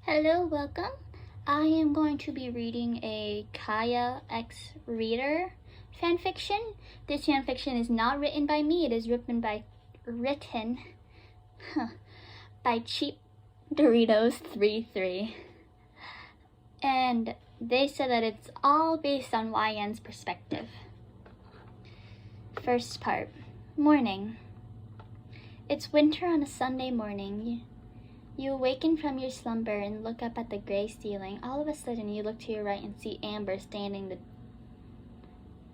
Hello, welcome. I am going to be reading a Kaeya X Reader fanfiction. This fanfiction is not written by me. It is written by Cheap Doritos 33. And they said that it's all based on YN's perspective. First part. Morning. It's winter on a Sunday morning. You awaken from your slumber and look up at the gray ceiling. All of a sudden, you look to your right and see Amber standing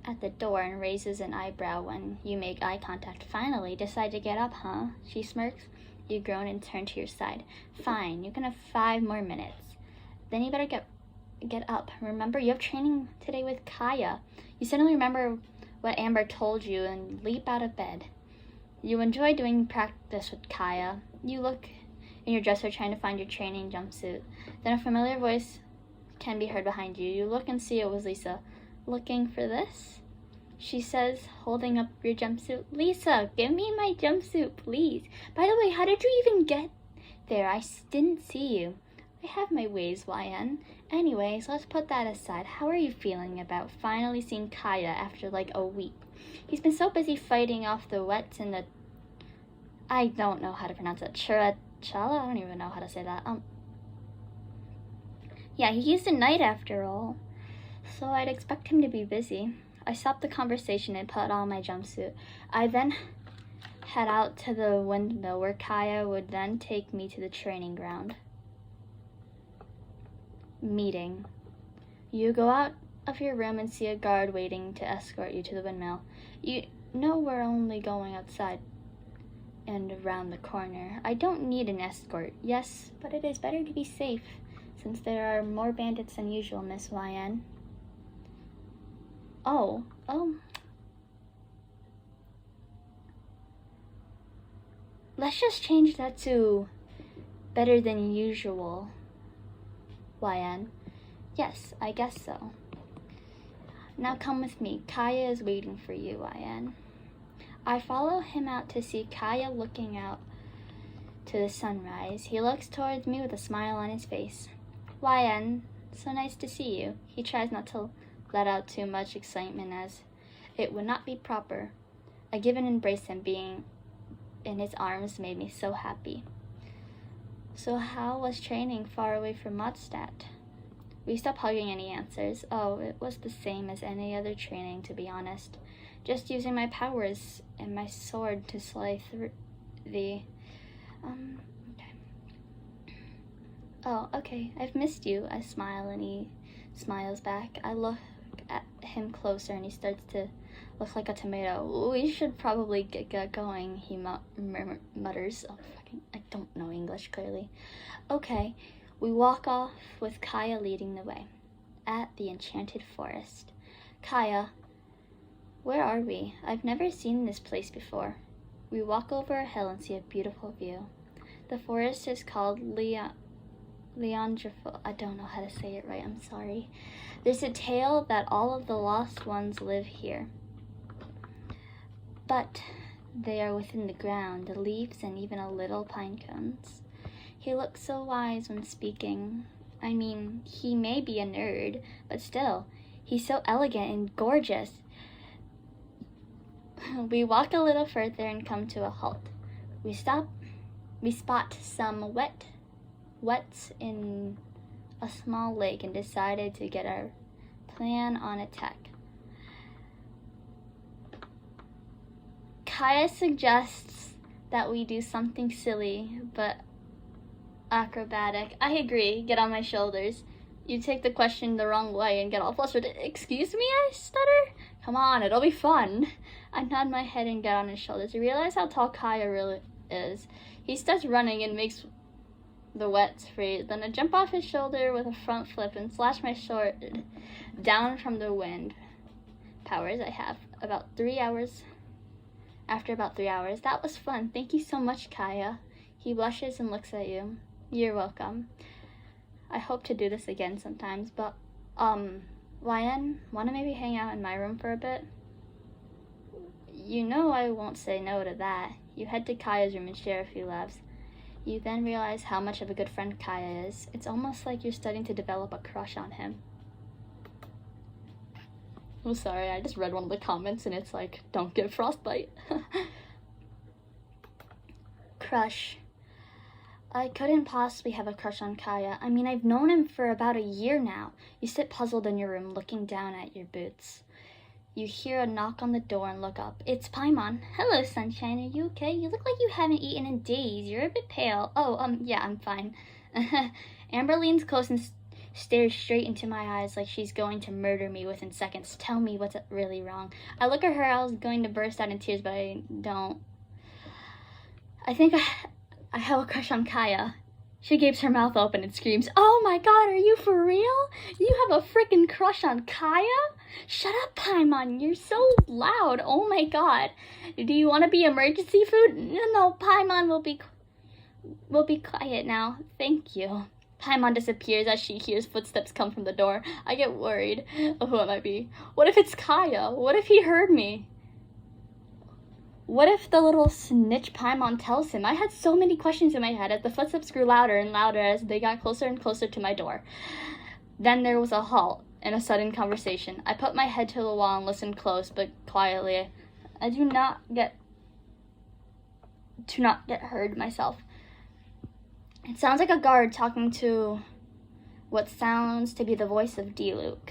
at the door and raises an eyebrow when you make eye contact. Finally, decide to get up, huh? She smirks. You groan and turn to your side. Fine, you can have 5 more minutes. Then you better get up. Remember, you have training today with Kaeya. You suddenly remember what Amber told you and leap out of bed. You enjoy doing practice with Kaeya. You look in your dresser trying to find your training jumpsuit. Then a familiar voice can be heard behind you. You look and see it was Lisa. Looking for this? She says, holding up your jumpsuit. Lisa, give me my jumpsuit, please. By the way, how did you even get there? I didn't see you. I have my ways, YN. Anyways, let's put that aside. How are you feeling about finally seeing Kaeya after like a week? He's been so busy fighting off the wets and the... I don't know how to pronounce it. Chala? I don't even know how to say that. Yeah, he's a knight after all, so I'd expect him to be busy. I stopped the conversation and put on my jumpsuit. I then head out to the window where Kaeya would then take me to the training ground. Meeting. You go out of your room and see a guard waiting to escort you to the windmill. You know we're only going outside and around the corner. I don't need an escort, yes, but it is better to be safe, since there are more bandits than usual, Miss YN. Oh. Let's just change that to better than usual, YN. Yes, I guess so. Now come with me. Kaeya is waiting for you, YN. I follow him out to see Kaeya looking out to the sunrise. He looks towards me with a smile on his face. YN, so nice to see you. He tries not to let out too much excitement as it would not be proper. I give an embrace and being in his arms made me so happy. So how was training far away from Mondstadt? We stopped hugging and he answers. Oh, it was the same as any other training, to be honest. Just using my powers and my sword to slay through the... okay. Oh, okay, I've missed you. I smile and he smiles back. I look at him closer and he starts to look like a tomato. We should probably get going, he mutters. Oh, I don't know English clearly. Okay, we walk off with Kaeya leading the way. At the enchanted forest. Kaeya, where are we? I've never seen this place before. We walk over a hill and see a beautiful view. The forest is called Leondraful. I don't know how to say it right, I'm sorry. There's a tale that all of the lost ones live here. But they are within the ground, the leaves and even a little pine cones. He looks so wise when speaking. I mean, he may be a nerd, but still, he's so elegant and gorgeous. We walk a little further and come to a halt. We stop. We spot some wets in a small lake and decided to get our plan on attack. Kaeya suggests that we do something silly but acrobatic. I agree. Get on my shoulders. You take the question the wrong way and get all flustered. Excuse me, I stutter? Come on, it'll be fun. I nod my head and get on his shoulders. I realize how tall Kaeya really is. He starts running and makes the wets free. Then I jump off his shoulder with a front flip and slash my sword down from the wind powers I have. After about 3 hours. That was fun. Thank you so much, Kaeya. He blushes and looks at you. You're welcome. I hope to do this again sometimes, but, YN, wanna maybe hang out in my room for a bit? You know I won't say no to that. You head to Kaeya's room and share a few laughs. You then realize how much of a good friend Kaeya is. It's almost like you're starting to develop a crush on him. I'm sorry, I just read one of the comments and it's like, don't get frostbite. Crush. I couldn't possibly have a crush on Kaeya. I mean, I've known him for about a year now. You sit puzzled in your room, looking down at your boots. You hear a knock on the door and look up. It's Paimon. Hello, Sunshine. Are you okay? You look like you haven't eaten in days. You're a bit pale. Oh, yeah, I'm fine. Amber leans close and stares straight into my eyes like she's going to murder me within seconds. Tell me what's really wrong. I look at her. I was going to burst out in tears, but I don't. I think I have a crush on Kaeya. She gapes her mouth open and screams, "Oh my god, are you for real? You have a freaking crush on Kaeya? Shut up, Paimon, you're so loud. Oh my god. Do you want to be emergency food? No, Paimon will be quiet now. Thank you." Paimon disappears as she hears footsteps come from the door. I get worried of who it might be. What if it's Kaeya? What if he heard me? What if the little snitch Paimon tells him? I had so many questions in my head as the footsteps grew louder and louder as they got closer and closer to my door. Then there was a halt and a sudden conversation. I put my head to the wall and listened close but quietly. I do not get heard myself. It sounds like a guard talking to what sounds to be the voice of Diluc.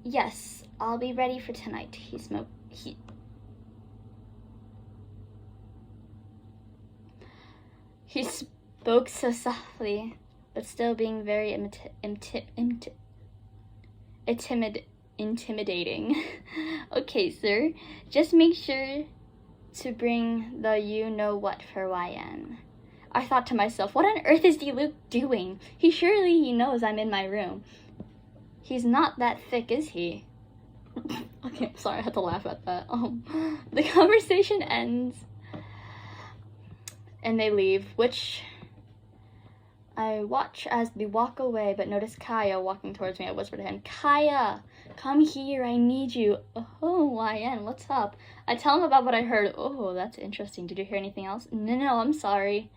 Yes, I'll be ready for tonight. He spoke so softly, but still being very intimidating. Okay, sir. Just make sure to bring the you-know-what for YN. I thought to myself, what on earth is Diluc doing? He knows I'm in my room. He's not that thick, is he? Okay, I'm sorry, I had to laugh at that. The conversation ends and they leave, which I watch as they walk away, but notice Kaeya walking towards me. I whisper to him, "Kaeya, come here, I need you." "Oh, YN, what's up?" I tell him about what I heard. "Oh, that's interesting. Did you hear anything else?" No, I'm sorry."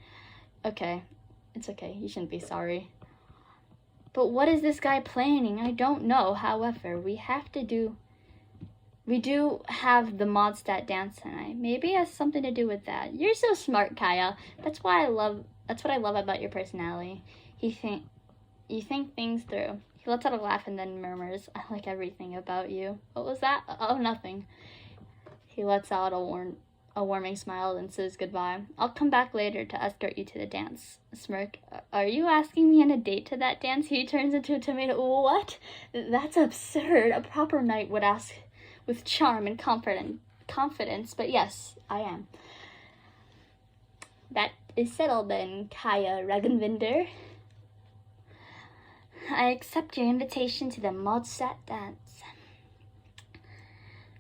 "Okay, it's okay. You shouldn't be sorry." "But what is this guy planning? I don't know. However, we do have the Modestat dance tonight. Maybe it has something to do with that." "You're so smart, Kaeya. That's what I love about your personality. You think things through." He lets out a laugh and then murmurs, "I like everything about you." "What was that?" "Oh, nothing." He lets out a warming smile and says goodbye. "I'll come back later to escort you to the dance." Smirk. "Are you asking me on a date to that dance?" He turns into a tomato. "What? That's absurd. A proper knight would ask with charm and confidence, but yes, I am." "That is settled then, Kaeya Regenvinder. I accept your invitation to the Modestat dance."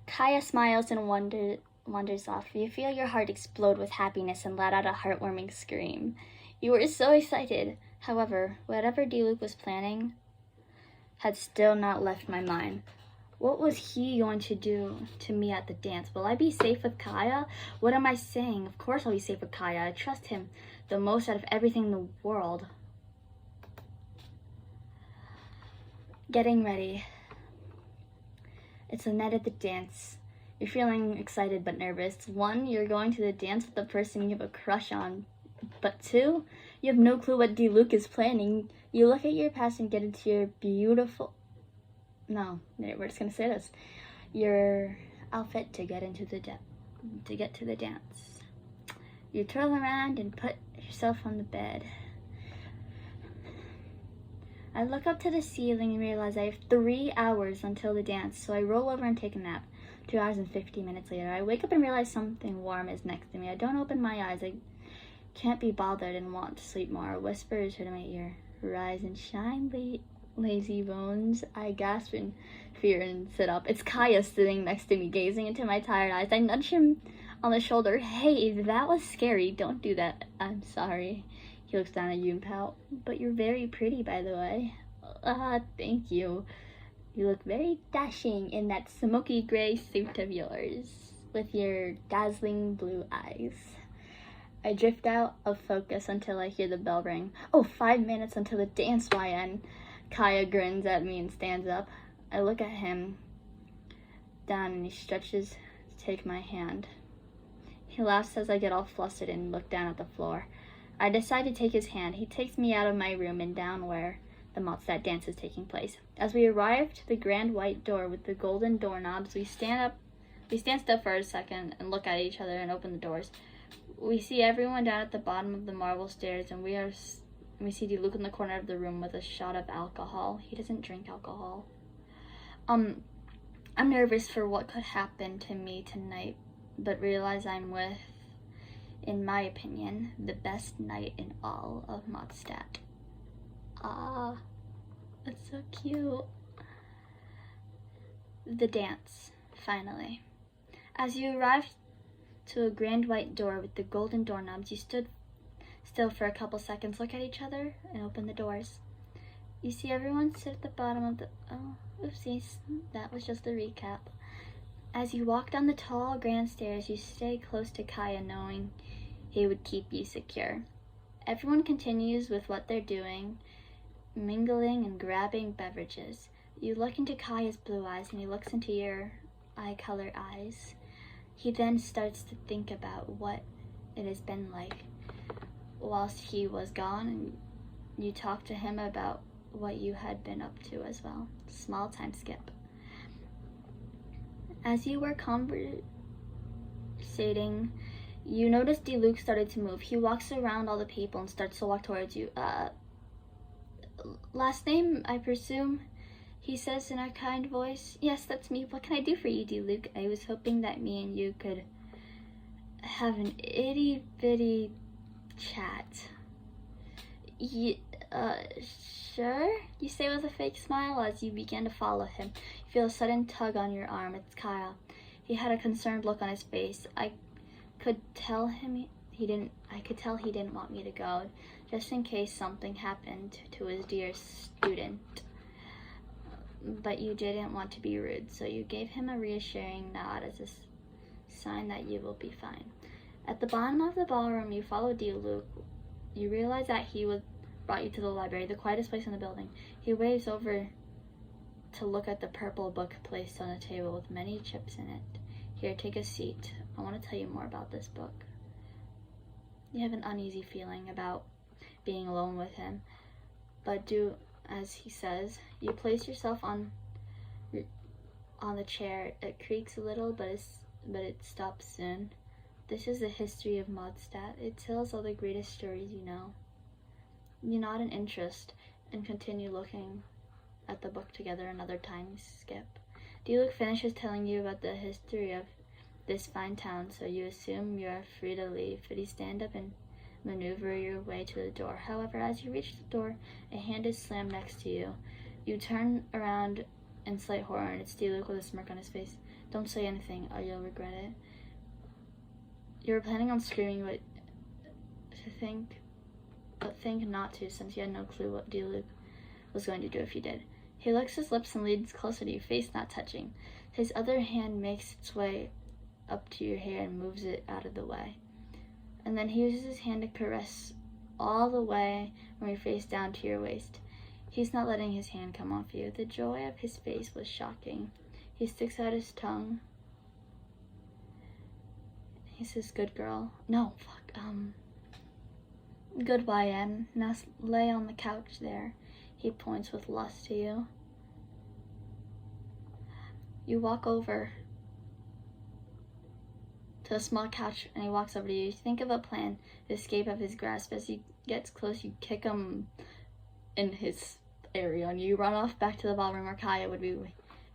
Kaeya smiles and wanders off. You feel your heart explode with happiness and let out a heartwarming scream. You were so excited. However, whatever Diluc was planning had still not left my mind. What was he going to do to me at the dance? Will I be safe with Kaeya? What am I saying? Of course I'll be safe with Kaeya. I trust him the most out of everything in the world. Getting ready. It's the night at the dance. You're feeling excited but nervous. 1, you're going to the dance with the person you have a crush on. But 2, you have no clue what Diluc is planning. You look at your past and get into your beautiful... No, we're just gonna say this. Your outfit to get to the dance. You twirl around and put yourself on the bed. I look up to the ceiling and realize I have 3 hours until the dance, so I roll over and take a nap. 2 hours and 50 minutes later, I wake up and realize something warm is next to me. I don't open my eyes. I can't be bothered and want to sleep more. A whisper is heard in my ear. "Rise and shine, lazy bones." I gasp in fear and sit up. It's Kaeya sitting next to me, gazing into my tired eyes. I nudge him on the shoulder. "Hey, that was scary. Don't do that." "I'm sorry." He looks down at you and pout. "But you're very pretty, by the way." Thank you. You look very dashing in that smoky gray suit of yours, with your dazzling blue eyes." I drift out of focus until I hear the bell ring. Oh, 5 minutes until the dance, YN. Kaeya grins at me and stands up. I look at him down and he stretches to take my hand. He laughs as I get all flustered and look down at the floor. I decide to take his hand. He takes me out of my room and down where the Mondstadt dance is taking place. As we arrive to the grand white door with the golden doorknobs, we stand still for a second and look at each other and open the doors. We see everyone down at the bottom of the marble stairs, and we see Luke in the corner of the room with a shot of alcohol. He doesn't drink alcohol. I'm nervous for what could happen to me tonight, but realize I'm with, in my opinion, the best night in all of Mondstadt. Ah, that's so cute. The dance, finally. As you arrived to a grand white door with the golden doorknobs, you stood still for a couple seconds, look at each other, and open the doors. You see everyone sit at the bottom of the... Oh, oopsies, that was just a recap. As you walk down the tall grand stairs, you stay close to Kaeya, knowing he would keep you secure. Everyone continues with what they're doing, mingling and grabbing beverages. You look into Kaeya's blue eyes, and he looks into your eye-color eyes. He then starts to think about what it has been like whilst he was gone, and you talk to him about what you had been up to as well. Small time skip. As you were conversating, you notice Luke started to move. He walks around all the people and starts to walk towards you. Last name, I presume? He says in a kind voice. Yes, that's me. What can I do for you, Luke? I was hoping that me and you could have an itty-bitty chat. Sure? You say with a fake smile as you begin to follow him. You feel a sudden tug on your arm. It's Kaeya. He had a concerned look on his face. I could tell he didn't want me to go, just in case something happened to his dear student. But you didn't want to be rude, so you gave him a reassuring nod as a sign that you will be fine. At the bottom of the ballroom, you follow Luke. You realize that he brought you to the library, the quietest place in the building. He waves over to look at the purple book placed on a table with many chips in it. Here, take a seat. I want to tell you more about this book. You have an uneasy feeling about being alone with him, but do as he says. You place yourself on the chair. It creaks a little, but it stops soon. This is the history of Mondstadt. It tells all the greatest stories you know. You nod in interest and continue looking at the book together. Another time skip. Luke finishes telling you about the history of this fine town, so you assume you are free to leave, but you stand up and maneuver your way to the door. However, as you reach the door, a hand is slammed next to you. You turn around in slight horror, and it's Luke with a smirk on his face. Don't say anything, or you'll regret it. You were planning on screaming, but think not to, since you had no clue what Luke was going to do if you did. He licks his lips and leans closer to you, face not touching. His other hand makes its way up to your hair and moves it out of the way. And then he uses his hand to caress all the way from your face down to your waist. He's not letting his hand come off you. The joy of his face was shocking. He sticks out his tongue. He says, good girl. No, fuck, good YN. Now lay on the couch there. He points with lust to you. You walk over to a small couch, and he walks over to you. You think of a plan to escape of his grasp. As he gets close, you kick him in his area, and you run off back to the ballroom where Kaeya would be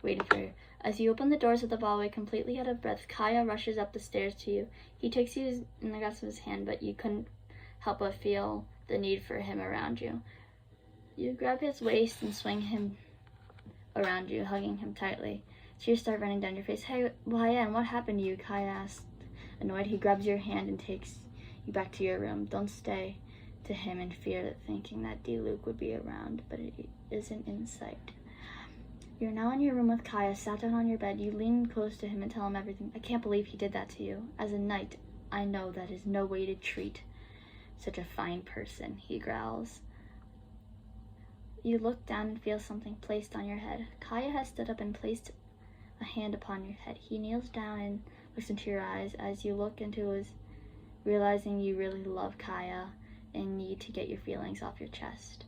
waiting for you. As you open the doors of the ballway, completely out of breath, Kaeya rushes up the stairs to you. He takes you in the grasp of his hand, but you couldn't help but feel the need for him around you. You grab his waist and swing him around you, hugging him tightly. Tears start running down your face. Hey, YN, what happened to you? Kaeya asked. Annoyed, he grabs your hand and takes you back to your room. Don't stay to him in fear, thinking that Luke would be around, but it isn't in sight. You're now in your room with Kaeya, sat down on your bed. You lean close to him and tell him everything. I can't believe he did that to you. As a knight, I know that is no way to treat such a fine person, he growls. You look down and feel something placed on your head. Kaeya has stood up and placed a hand upon your head. He kneels down and looks into your eyes. As you look into his, realizing you really love Kaeya and need to get your feelings off your chest.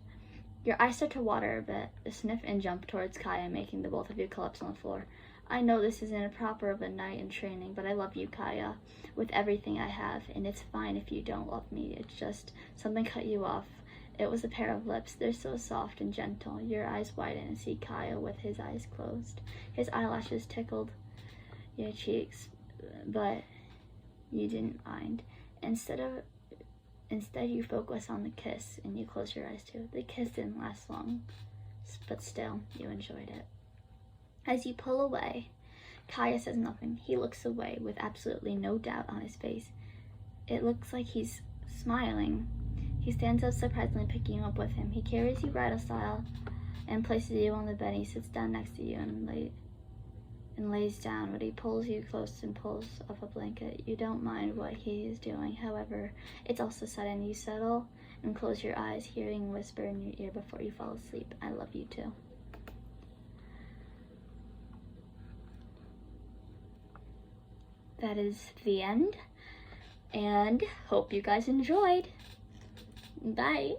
Your eyes start to water a bit, sniff and jump towards Kaeya, making the both of you collapse on the floor. I know this isn't a proper of a night in training, but I love you, Kaeya, with everything I have, and it's fine if you don't love me. It's just something cut you off. It was a pair of lips. They're so soft and gentle. Your eyes widen and see Kaeya with his eyes closed. His eyelashes tickled your cheeks, but you didn't mind. Instead, you focus on the kiss, and you close your eyes too. The kiss didn't last long, but still, you enjoyed it. As you pull away, Kaeya says nothing. He looks away with absolutely no doubt on his face. It looks like he's smiling. He stands up, surprisingly picking you up with him. He carries you bridal style and places you on the bed. He sits down next to you and lays down, but he pulls you close and pulls up a blanket. You don't mind what he is doing. However, it's also sudden. You settle and close your eyes, hearing a whisper in your ear before you fall asleep. I love you too. That is the end, and hope you guys enjoyed. Bye.